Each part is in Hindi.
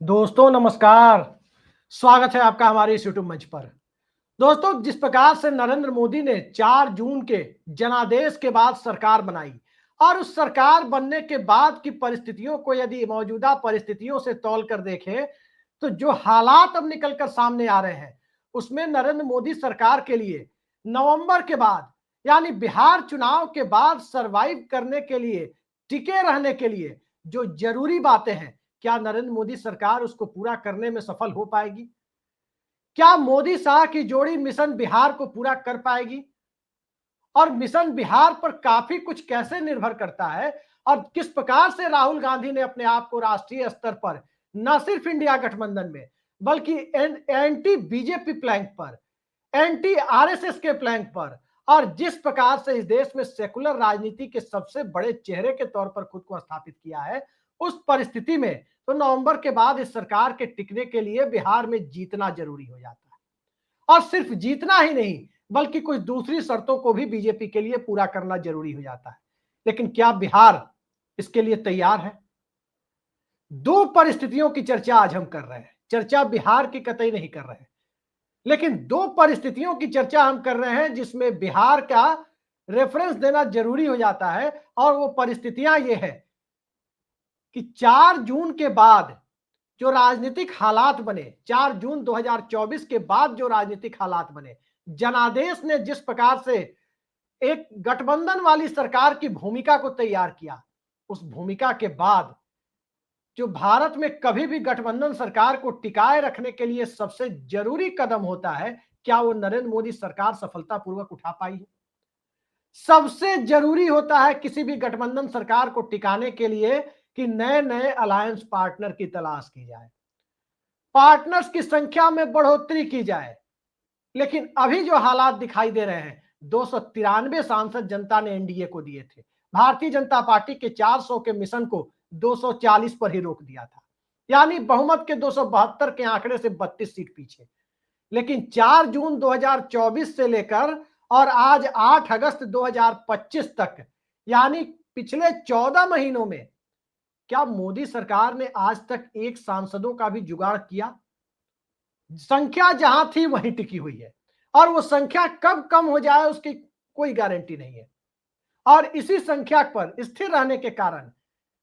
दोस्तों नमस्कार। स्वागत है आपका हमारे इस यूट्यूब मंच पर। दोस्तों, जिस प्रकार से नरेंद्र मोदी ने 4 जून के जनादेश के बाद सरकार बनाई और उस सरकार बनने के बाद की परिस्थितियों को यदि मौजूदा परिस्थितियों से तौल कर देखें तो जो हालात अब निकलकर सामने आ रहे हैं उसमें नरेंद्र मोदी सरकार के लिए नवंबर के बाद यानी बिहार चुनाव के बाद सरवाइव करने के लिए, टिके रहने के लिए जो जरूरी बातें हैं, क्या नरेंद्र मोदी सरकार उसको पूरा करने में सफल हो पाएगी? क्या मोदी शाह की जोड़ी मिशन बिहार को पूरा कर पाएगी? और मिशन बिहार पर काफी कुछ कैसे निर्भर करता है और किस प्रकार से राहुल गांधी ने अपने आप को राष्ट्रीय स्तर पर न सिर्फ इंडिया गठबंधन में बल्कि एंटी बीजेपी प्लैंक पर, एंटी आरएसएस के प्लैंक पर और जिस प्रकार से इस देश में सेकुलर राजनीति के सबसे बड़े चेहरे के तौर पर खुद को स्थापित किया है, उस परिस्थिति में तो नवंबर के बाद इस सरकार के टिकने के लिए बिहार में जीतना जरूरी हो जाता है। और सिर्फ जीतना ही नहीं बल्कि कुछ दूसरी शर्तों को भी बीजेपी के लिए पूरा करना जरूरी हो जाता है। लेकिन क्या बिहार इसके लिए तैयार है? दो परिस्थितियों की चर्चा आज हम कर रहे हैं। चर्चा बिहार की कतई नहीं कर रहे हैं, लेकिन दो परिस्थितियों की चर्चा हम कर रहे हैं जिसमें बिहार का रेफरेंस देना जरूरी हो जाता है। और वो परिस्थितियां ये है कि 4 जून के बाद जो राजनीतिक हालात बने, 4 जून 2024 के बाद जो राजनीतिक हालात बने, जनादेश ने जिस प्रकार से एक गठबंधन वाली सरकार की भूमिका को तैयार किया, उस भूमिका के बाद जो भारत में कभी भी गठबंधन सरकार को टिकाए रखने के लिए सबसे जरूरी कदम होता है, क्या वो नरेंद्र मोदी सरकार सफलतापूर्वक उठा पाई है? सबसे जरूरी होता है किसी भी गठबंधन सरकार को टिकाने के लिए कि नए नए अलायंस पार्टनर की तलाश की जाए, पार्टनर्स की संख्या में बढ़ोतरी की जाए। लेकिन अभी जो हालात दिखाई दे रहे हैं, 293 सांसद जनता ने एनडीए को दिए थे, भारतीय जनता पार्टी के 400 के मिशन को 240 पर ही रोक दिया था, यानी बहुमत के 272 के आंकड़े से 32 सीट पीछे। लेकिन 4 जून 2024 से लेकर और आज 8 अगस्त 2025 तक, यानी पिछले 14 महीनों में क्या मोदी सरकार ने आज तक एक सांसदों का भी जुगाड़ किया? संख्या जहां थी वहीं टिकी हुई है और वो संख्या कब कम हो जाए उसकी कोई गारंटी नहीं है। और इसी संख्या पर स्थिर रहने के कारण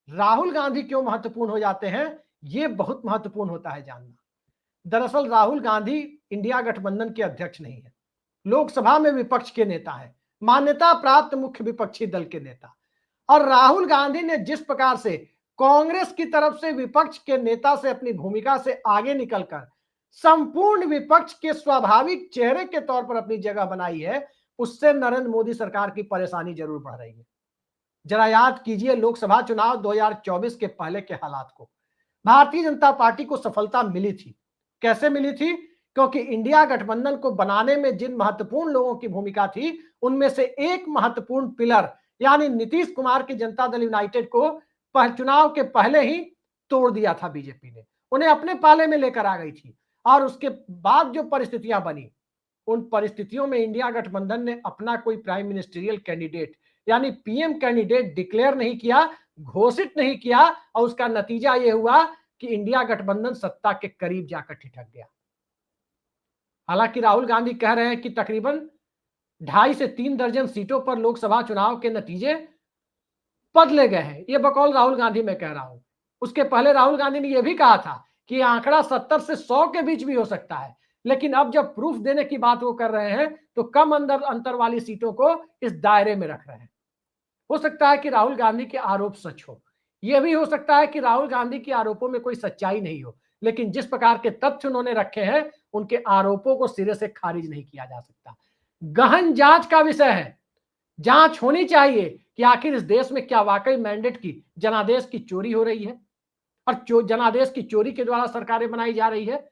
राहुल गांधी क्यों महत्वपूर्ण हो जाते हैं, ये बहुत महत्वपूर्ण होता है जानना। दरअसल राहुल गांधी इंडिया गठबंधन के अध्यक्ष नहीं है, लोकसभा में विपक्ष के नेता है, मान्यता प्राप्त मुख्य विपक्षी दल के नेता। और राहुल गांधी ने जिस प्रकार से कांग्रेस की तरफ से विपक्ष के नेता से अपनी भूमिका से आगे निकलकर संपूर्ण विपक्ष के स्वाभाविक चेहरे के तौर पर अपनी जगह बनाई है, उससे नरेंद्र मोदी सरकार की परेशानी जरूर बढ़ रही है। जरा याद कीजिए लोकसभा चुनाव 2024 के पहले के हालात को। भारतीय जनता पार्टी को सफलता मिली थी। कैसे मिली थी? क्योंकि इंडिया गठबंधन को बनाने में जिन महत्वपूर्ण लोगों की भूमिका थी उनमें से एक महत्वपूर्ण पिलर यानी नीतीश कुमार की जनता दल यूनाइटेड को चुनाव के पहले ही तोड़ दिया था बीजेपी ने, उन्हें अपने पाले में लेकर आ गई थी। और उसके बाद जो परिस्थितियां बनी, उन परिस्थितियों में इंडिया गठबंधन ने अपना कोई प्राइम मिनिस्टरियल कैंडिडेट यानी पीएम कैंडिडेट डिक्लेयर नहीं किया, घोषित नहीं किया और उसका नतीजा यह हुआ कि इंडिया गठबंधन सत्ता के करीब जाकर ठिठक गया। हालांकि राहुल गांधी कह रहे हैं कि तकरीबन 2.5 से 3 दर्जन सीटों पर लोकसभा चुनाव के नतीजे बदले गए हैं, ये बकौल राहुल गांधी मैं कह रहा हूं। उसके पहले राहुल गांधी ने यह भी कहा था कि यह आंकड़ा 70 से 100 के बीच भी हो सकता है। लेकिन अब जब प्रूफ देने की बात वो कर रहे हैं तो कम अंतर वाली सीटों को इस दायरे में रख रहे हैं। हो सकता है कि राहुल गांधी के आरोप सच हो, यह भी हो सकता है कि राहुल गांधी के आरोपों में कोई सच्चाई नहीं हो, लेकिन जिस प्रकार के तथ्य उन्होंने रखे हैं उनके आरोपों को सिरे से खारिज नहीं किया जा सकता। गहन जांच का विषय है, जांच होनी चाहिए कि आखिर इस देश में क्या वाकई मैंडेट की, जनादेश की चोरी हो रही है और जनादेश की चोरी के द्वारा सरकारें बनाई जा रही है।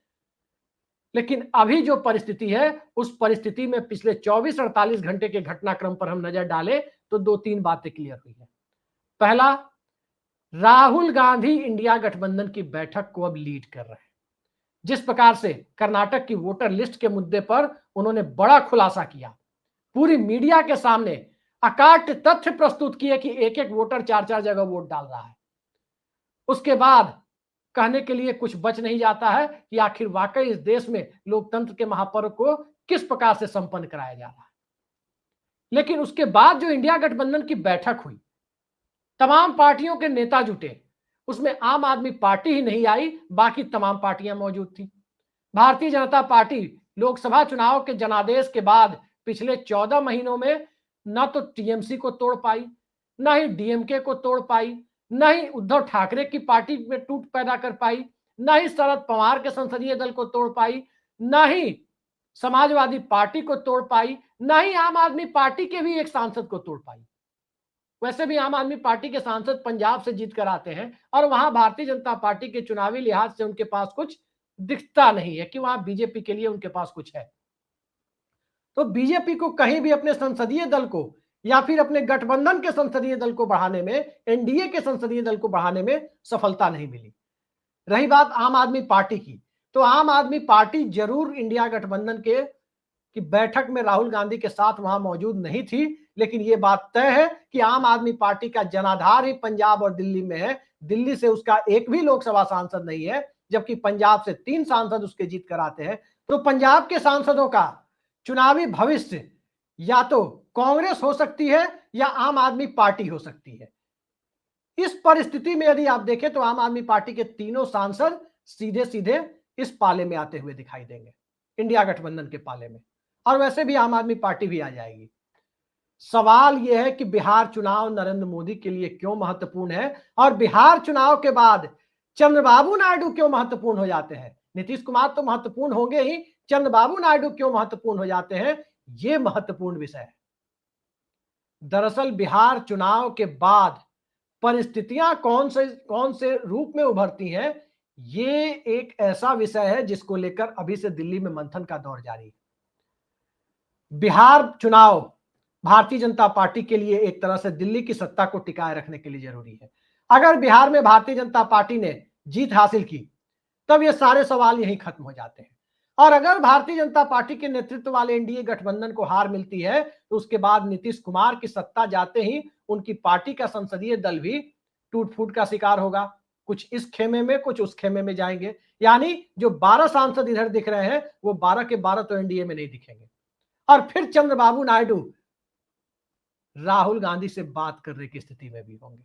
लेकिन अभी जो परिस्थिति है उस परिस्थिति में पिछले 24-48 घंटे के घटनाक्रम पर हम नजर डालें तो 2-3 बातें क्लियर हुई है। पहला, राहुल गांधी इंडिया गठबंधन की बैठक को अब लीड कर रहे हैं। जिस प्रकार से कर्नाटक की वोटर लिस्ट के मुद्दे पर उन्होंने बड़ा खुलासा किया, पूरी मीडिया के सामने अकाट्य तथ्य प्रस्तुत किए कि एक एक वोटर 4-4 जगह वोट डाल रहा है। उसके बाद कहने के लिए कुछ बच नहीं जाता है कि आखिर वाकई इस देश में लोकतंत्र के महापर्व को किस प्रकार से संपन्न कराया जा रहा है। लेकिन उसके बाद जो इंडिया गठबंधन की बैठक हुई, तमाम पार्टियों के नेता जुटे, उसमें आम आदमी पार्टी ही नहीं आई, बाकी तमाम पार्टियां मौजूद थी। भारतीय जनता पार्टी लोकसभा चुनाव के जनादेश के बाद पिछले 14 महीनों में न तो टीएमसी को तोड़ पाई, न ही डीएमके को तोड़ पाई, न ही उद्धव ठाकरे की पार्टी में टूट पैदा कर पाई, न ही शरद पवार के संसदीय दल को तोड़ पाई, न ही समाजवादी पार्टी को तोड़ पाई, न ही आम आदमी पार्टी के भी एक सांसद को तोड़ पाई। वैसे भी आम आदमी पार्टी के सांसद पंजाब से जीत कर आते हैं और वहां भारतीय जनता पार्टी के चुनावी लिहाज से उनके पास कुछ दिखता नहीं है कि वहां बीजेपी के लिए उनके पास कुछ है। तो बीजेपी को कहीं भी अपने संसदीय दल को या फिर अपने गठबंधन के संसदीय दल को बढ़ाने में, एनडीए के संसदीय दल को बढ़ाने में सफलता नहीं मिली। रही बात आम आदमी पार्टी की, तो आम आदमी पार्टी जरूर इंडिया गठबंधन के की बैठक में राहुल गांधी के साथ वहां मौजूद नहीं थी, लेकिन यह बात तय है कि आम आदमी पार्टी का जनाधार ही पंजाब और दिल्ली में है। दिल्ली से उसका एक भी लोकसभा सांसद नहीं है, जबकि पंजाब से 3 सांसद उसके जीत कर आते हैं। तो पंजाब के सांसदों का चुनावी भविष्य या तो कांग्रेस हो सकती है या आम आदमी पार्टी हो सकती है। इस परिस्थिति में यदि आप देखें तो आम आदमी पार्टी के तीनों सांसद सीधे सीधे इस पाले में आते हुए दिखाई देंगे, इंडिया गठबंधन के पाले में, और वैसे भी आम आदमी पार्टी भी आ जाएगी। सवाल यह है कि बिहार चुनाव नरेंद्र मोदी के लिए क्यों महत्वपूर्ण है और बिहार चुनाव के बाद चंद्रबाबू नायडू क्यों महत्वपूर्ण हो जाते हैं। नीतीश कुमार तो महत्वपूर्ण होंगे ही, चंद्रबाबू नायडू क्यों महत्वपूर्ण हो जाते हैं, यह महत्वपूर्ण विषय है। दरअसल बिहार चुनाव के बाद परिस्थितियां कौन से रूप में उभरती हैं, ये एक ऐसा विषय है जिसको लेकर अभी से दिल्ली में मंथन का दौर जारी है। बिहार चुनाव भारतीय जनता पार्टी के लिए एक तरह से दिल्ली की सत्ता को टिकाए रखने के लिए जरूरी है। अगर बिहार में भारतीय जनता पार्टी ने जीत हासिल की तब ये सारे सवाल यहीं खत्म हो जाते हैं, और अगर भारतीय जनता पार्टी के नेतृत्व वाले एनडीए गठबंधन को हार मिलती है तो उसके बाद नीतीश कुमार की सत्ता जाते ही उनकी पार्टी का संसदीय दल भी टूट फूट का शिकार होगा। कुछ इस खेमे में, कुछ उस खेमे में जाएंगे, यानी जो 12 सांसद इधर दिख रहे हैं वो 12 के 12 तो एनडीए में नहीं दिखेंगे। और फिर चंद्रबाबू नायडू राहुल गांधी से बात करने की स्थिति में भी होंगे,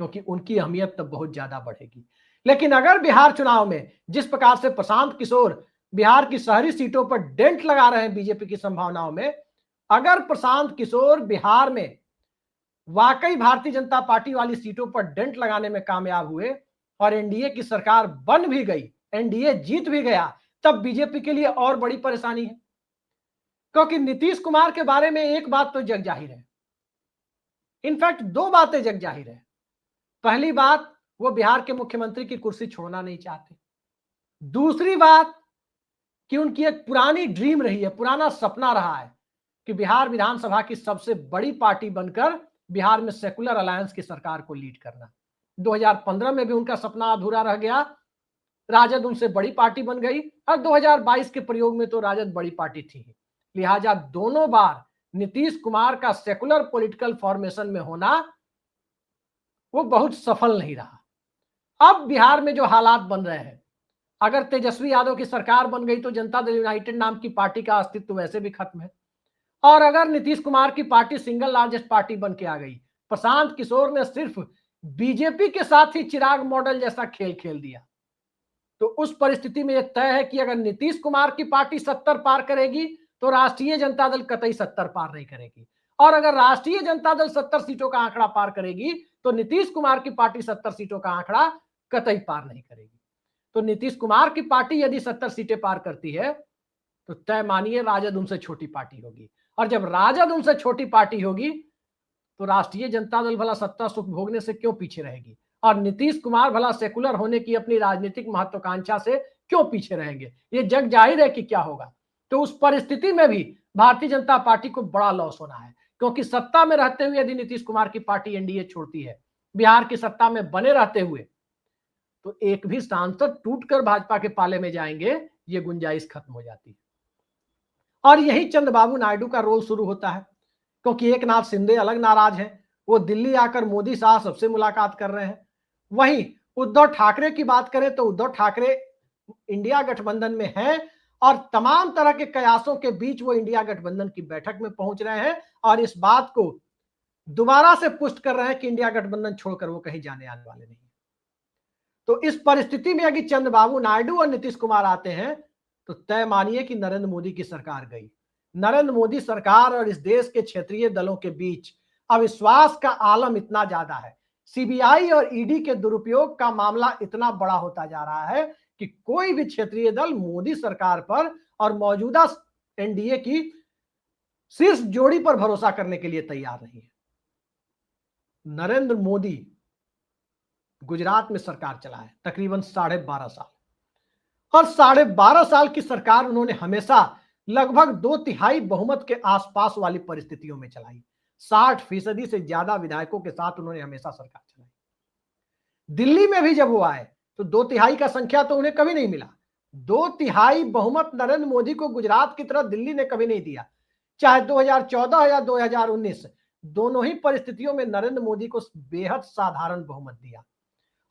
क्योंकि उनकी अहमियत तब बहुत ज्यादा बढ़ेगी। लेकिन अगर बिहार चुनाव में जिस प्रकार से प्रशांत किशोर बिहार की शहरी सीटों पर डेंट लगा रहे हैं बीजेपी की संभावनाओं में, अगर प्रशांत किशोर बिहार में वाकई भारतीय जनता पार्टी वाली सीटों पर डेंट लगाने में कामयाब हुए और एनडीए की सरकार बन भी गई, एनडीए जीत भी गया, तब बीजेपी के लिए और बड़ी परेशानी है। क्योंकि नीतीश कुमार के बारे में एक बात तो जग जाहिर है, इनफैक्ट 2 बातें जग जाहिर है। पहली बात, वो बिहार के मुख्यमंत्री की कुर्सी छोड़ना नहीं चाहते। दूसरी बात कि उनकी एक पुरानी ड्रीम रही है, पुराना सपना रहा है कि बिहार विधानसभा की सबसे बड़ी पार्टी बनकर बिहार में सेकुलर अलायंस की सरकार को लीड करना। 2015 में भी उनका सपना अधूरा रह गया, राजद उनसे बड़ी पार्टी बन गई, और 2022 के प्रयोग में तो राजद बड़ी पार्टी थी। लिहाजा दोनों बार नीतीश कुमार का सेकुलर पॉलिटिकल फॉर्मेशन में होना वो बहुत सफल नहीं रहा। अब बिहार में जो हालात बन रहे हैं, अगर तेजस्वी यादव की सरकार बन गई तो जनता दल यूनाइटेड नाम की पार्टी का अस्तित्व वैसे भी खत्म है, और अगर नीतीश कुमार की पार्टी सिंगल लार्जेस्ट पार्टी बन के आ गई, प्रशांत किशोर ने सिर्फ बीजेपी के साथ ही चिराग मॉडल जैसा खेल खेल दिया, तो उस परिस्थिति में यह तय है कि अगर नीतीश कुमार की पार्टी 70 पार करेगी तो राष्ट्रीय जनता दल कतई 70 पार नहीं करेगी, और अगर राष्ट्रीय जनता दल 70 सीटों का आंकड़ा पार करेगी तो नीतीश कुमार की पार्टी 70 सीटों का आंकड़ा कतई पार नहीं करेगी। तो नीतीश कुमार की पार्टी यदि 70 सीटें पार करती है तो तय मानिए राजद उनसे छोटी पार्टी होगी, और जब राजद उनसे छोटी पार्टी होगी तो राष्ट्रीय जनता दल भला सत्ता सुख भोगने से क्यों पीछे रहेगी, और नीतीश कुमार भला सेकुलर होने की अपनी राजनीतिक महत्वाकांक्षा से क्यों पीछे रहेंगे। ये जग जाहिर है कि क्या होगा। तो उस परिस्थिति में भी भारतीय जनता पार्टी को बड़ा लॉस होना है, क्योंकि सत्ता में रहते हुए यदि नीतीश कुमार की पार्टी एनडीए छोड़ती है, बिहार की सत्ता में बने रहते हुए, तो एक भी सांसद टूटकर भाजपा के पाले में जाएंगे, ये गुंजाइश खत्म हो जाती है। और यही चंद्रबाबू नायडू का रोल शुरू होता है, क्योंकि एक नाथ शिंदे अलग नाराज हैं, वो दिल्ली आकर मोदी साहब सबसे मुलाकात कर रहे हैं। वहीं उद्धव ठाकरे की बात करें तो उद्धव ठाकरे इंडिया गठबंधन में हैं और तमाम तरह के कयासों के बीच वो इंडिया गठबंधन की बैठक में पहुंच रहे हैं और इस बात को दोबारा से पुष्ट कर रहे हैं कि इंडिया गठबंधन छोड़कर वो कहीं जाने आने वाले नहीं। तो इस परिस्थिति में अगर चंद्रबाबू नायडू और नीतीश कुमार आते हैं तो तय मानिए कि नरेंद्र मोदी की सरकार गई। नरेंद्र मोदी सरकार और इस देश के क्षेत्रीय दलों के बीच अविश्वास का आलम इतना ज्यादा है, सीबीआई और ईडी के दुरुपयोग का मामला इतना बड़ा होता जा रहा है कि कोई भी क्षेत्रीय दल मोदी सरकार पर और मौजूदा एनडीए की शीर्ष जोड़ी पर भरोसा करने के लिए तैयार नहीं है। नरेंद्र मोदी गुजरात में सरकार चलाए तकरीबन 12.5 साल और 12.5 साल की सरकार उन्होंने हमेशा लगभग 2/3 बहुमत के आसपास वाली परिस्थितियों में चलाई। 60% से ज्यादा विधायकों के साथ उन्होंने हमेशा सरकार चलाई। दिल्ली में भी जब वो आए तो 2/3 का संख्या तो उन्हें कभी नहीं मिला। 2/3 बहुमत नरेंद्र मोदी को गुजरात की तरह दिल्ली ने कभी नहीं दिया, चाहे 2014 या 2019 दोनों ही परिस्थितियों में नरेंद्र मोदी को बेहद साधारण बहुमत दिया।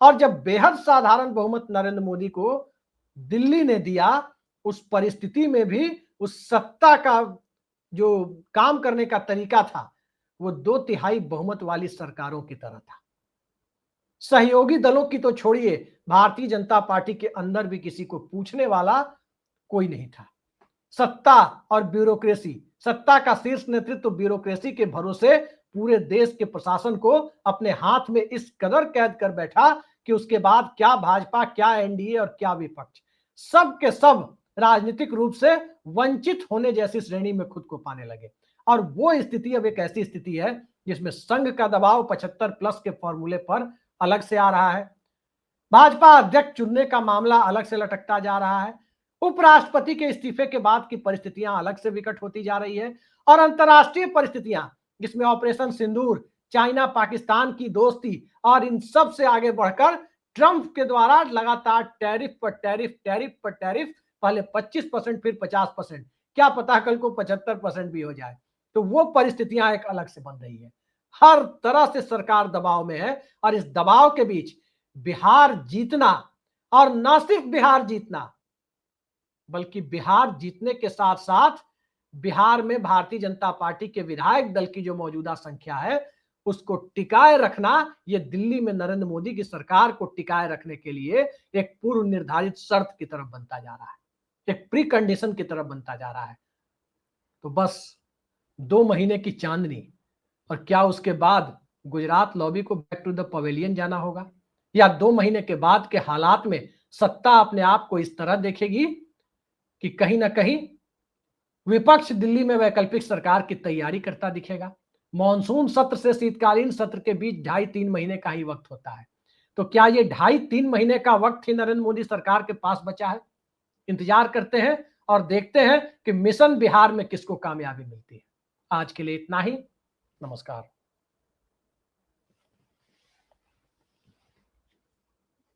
और जब बेहद साधारण बहुमत नरेंद्र मोदी को दिल्ली ने दिया, उस परिस्थिति में भी उस सत्ता का जो काम करने का तरीका था वो 2/3 बहुमत वाली सरकारों की तरह था। सहयोगी दलों की तो छोड़िए, भारतीय जनता पार्टी के अंदर भी किसी को पूछने वाला कोई नहीं था। सत्ता और ब्यूरोक्रेसी, सत्ता का शीर्ष नेतृत्व ब्यूरोक्रेसी के भरोसे पूरे देश के प्रशासन को अपने हाथ में इस कदर कैद कर बैठा कि उसके बाद क्या भाजपा, क्या एनडीए और क्या विपक्ष, सब के सब राजनीतिक रूप से वंचित होने जैसी श्रेणी में खुद को पाने लगे। और वो स्थिति अब एक ऐसी स्थिति है जिसमें संघ का दबाव 75+ के फॉर्मूले पर अलग से आ रहा है, भाजपा अध्यक्ष चुनने का मामला अलग से लटकता जा रहा है, उपराष्ट्रपति के इस्तीफे के बाद की परिस्थितियां अलग से विकट होती जा रही है और अंतर्राष्ट्रीय परिस्थितियां जिसमें ऑपरेशन सिंदूर, चाइना पाकिस्तान की दोस्ती और इन सब से आगे बढ़कर ट्रंप के द्वारा लगातार टैरिफ पर टैरिफ, टैरिफ पर टैरिफ, पहले 25% फिर 50%, क्या पता कल को 75% भी हो जाए। तो वो परिस्थितियां एक अलग से बन रही है। हर तरह से सरकार दबाव में है और इस दबाव के बीच बिहार जीतना, और न सिर्फ बिहार जीतना बल्कि बिहार जीतने के साथ साथ बिहार में भारतीय जनता पार्टी के विधायक दल की जो मौजूदा संख्या है उसको टिकाए रखना, ये दिल्ली में नरेंद्र मोदी की सरकार को टिकाए रखने के लिए एक पूर्व निर्धारित शर्त की तरफ बनता जा रहा है, एक प्री कंडीशन की तरफ बनता जा रहा है। तो बस 2 महीने की चांदनी, और क्या उसके बाद गुजरात लॉबी को बैक टू द पवेलियन जाना होगा, या 2 महीने के बाद के हालात में सत्ता अपने आप को इस तरह देखेगी कि कहीं ना कहीं विपक्ष दिल्ली में वैकल्पिक सरकार की तैयारी करता दिखेगा। मॉनसून सत्र से शीतकालीन सत्र के बीच 2.5-3 महीने का ही वक्त होता है। तो क्या ये 2.5-3 महीने का वक्त ही नरेंद्र मोदी सरकार के पास बचा है? इंतजार करते हैं और देखते हैं कि मिशन बिहार में किसको कामयाबी मिलती है। आज के लिए इतना ही। नमस्कार।